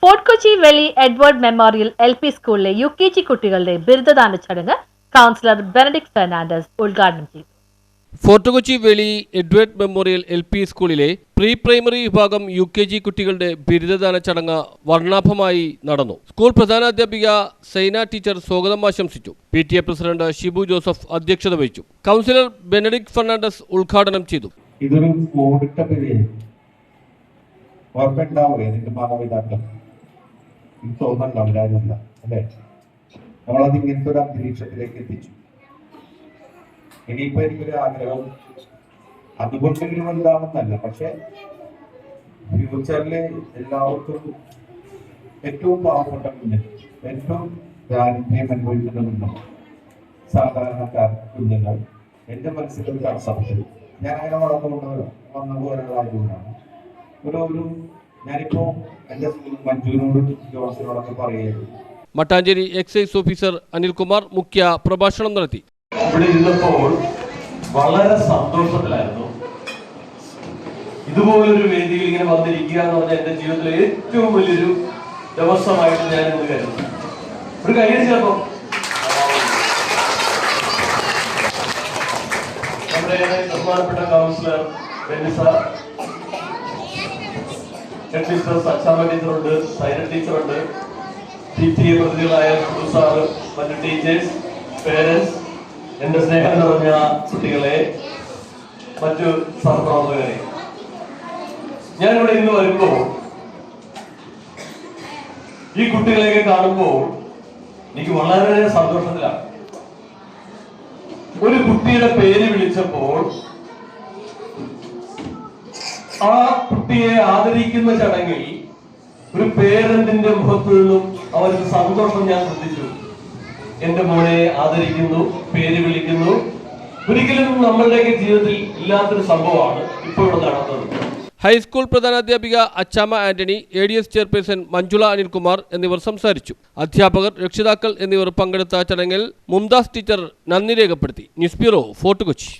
Fort Kochi വെളി Edward memorial LP സ്കൂളിലെ UKG കുട്ടികളുടെ ബിരുദദാന ചടങ്ങ് കൗൺസിലർ ബെനഡിക്ട് ഫെർണാണ്ടസ് ഉദ്ഘാടനം ചെയ്തു. ഫോർട്ട് കൊച്ചി വെളി എഡ്വേർഡ് മെമ്മോറിയൽ LP സ്കൂളിലെ പ്രീ പ്രൈമറി വിഭാഗം UKG കുട്ടികളുടെ ബിരുദദാന ചടങ്ങ് വർണ്ണാഭമായി നടന്നു. സ്കൂൾ പ്രധാനാധ്യാപിക സൈന ടീച്ചർ സ്വാഗതം ആശംസിച്ചു. PTA പ്രസിഡന്റ് ഷിബു ജോസഫ് അധ്യക്ഷത വഹിച്ചു. കൗൺസിലർ ബെനഡിക്ട് ഫെർണാണ്ടസ് ഉദ്ഘാടനം ചെയ്തു. ഇതൊരു തോന്നുന്നുണ്ടാവില്ല അല്ലേ? നമ്മളത് ഇങ്ങനത്തെ ഒരു അന്തരീക്ഷത്തിലേക്ക് എത്തിച്ചു. ഇനിയിപ്പോ എനിക്കൊരു ആഗ്രഹം അതുകൊണ്ടെങ്കിലും എന്താണെന്നല്ല, പക്ഷെ ഫ്യൂച്ചറില് എല്ലാവർക്കും ഏറ്റവും പാവപ്പെട്ട കുഞ്ഞുങ്ങൾ, ഏറ്റവും ദാരിദ്ര്യം അനുഭവിക്കുന്ന കുഞ്ഞുങ്ങൾ, സാധാരണക്കാർ കുഞ്ഞുങ്ങൾ എന്റെ മനസ്സിലൊരു കൺസെപ്റ്റ്, ഞാൻ അങ്ങനെ വന്നു പോലുള്ള ആയതുകൊണ്ടാണ് ഒരു ഞാനിപ്പോ എന്റെ മഞ്ജുവിനോട് ജോൺസിനോടൊക്കെ പറയുകയായിരുന്നു. മട്ടാഞ്ചേരി എക്സൈസ് ഓഫീസർ അനിൽകുമാർ മുഖ്യ പ്രഭാഷണം നടത്തി. ഇവിടെ ഇരുന്നപ്പോൾ വളരെ സന്തോഷത്തിലായിരുന്നു. ഇതുപോലൊരു വേദിയിൽ ഇങ്ങനെ വന്നിരിക്കുക എന്ന് പറഞ്ഞാൽ എന്റെ ജീവിതത്തിലെ ഏറ്റവും വലിയൊരു ദിവസമായിട്ട് ഞാൻ ഇന്ന് കരുതുന്നു. ഒരു കൈയടിച്ചപ്പോ നമ്മുടെ ബഹുമാനപ്പെട്ട councillor sir, head mistress Achamma ടീച്ചറുണ്ട്, സൈന ടീച്ചറുണ്ട്, PTA പ്രതിനിധികളായ സാറ്, മറ്റു ടീച്ചേഴ്സ്, പേരൻസ്, എന്റെ സ്നേഹം നിറഞ്ഞ കുട്ടികളെ, മറ്റു സഹപ്രവർത്തകരെ, ഞാനിവിടെ ഇന്ന് വരുമ്പോൾ ഈ കുട്ടികളെയൊക്കെ കാണുമ്പോൾ എനിക്ക് വളരെ സന്തോഷത്തിലാണ്. ഒരു കുട്ടിയുടെ പേര് വിളിച്ചപ്പോൾ ആ കുട്ടിയെ ആദരിക്കുന്ന ചടങ്ങിൽ ഒരു പേരന്റിന്റെ മുഖത്തു നിന്നും അവർക്ക് സന്തോഷം ഞാൻ ശ്രദ്ധിച്ചു. എന്റെ മോനെ ആദരിക്കുന്നു, പേര് വിളിക്കുന്നു. ഒരിക്കലും നമ്മളുടെയൊക്കെ ജീവിതത്തിൽ ഇല്ലാത്തൊരു സംഭവമാണ് ഇപ്പോൾ ഇവിടെ നടന്നത്. ഹൈസ്കൂൾ പ്രധാനാധ്യാപിക അച്ചാമ്മ ആന്റണി, ADS ചെയർപേഴ്സൺ മഞ്ജുള അനിൽകുമാർ എന്നിവർ സംസാരിച്ചു. അധ്യാപകർ, രക്ഷിതാക്കൾ എന്നിവർ പങ്കെടുത്ത ചടങ്ങിൽ മുംതാസ് ടീച്ചർ നന്ദി രേഖപ്പെടുത്തി. News bureau, fort Kochi.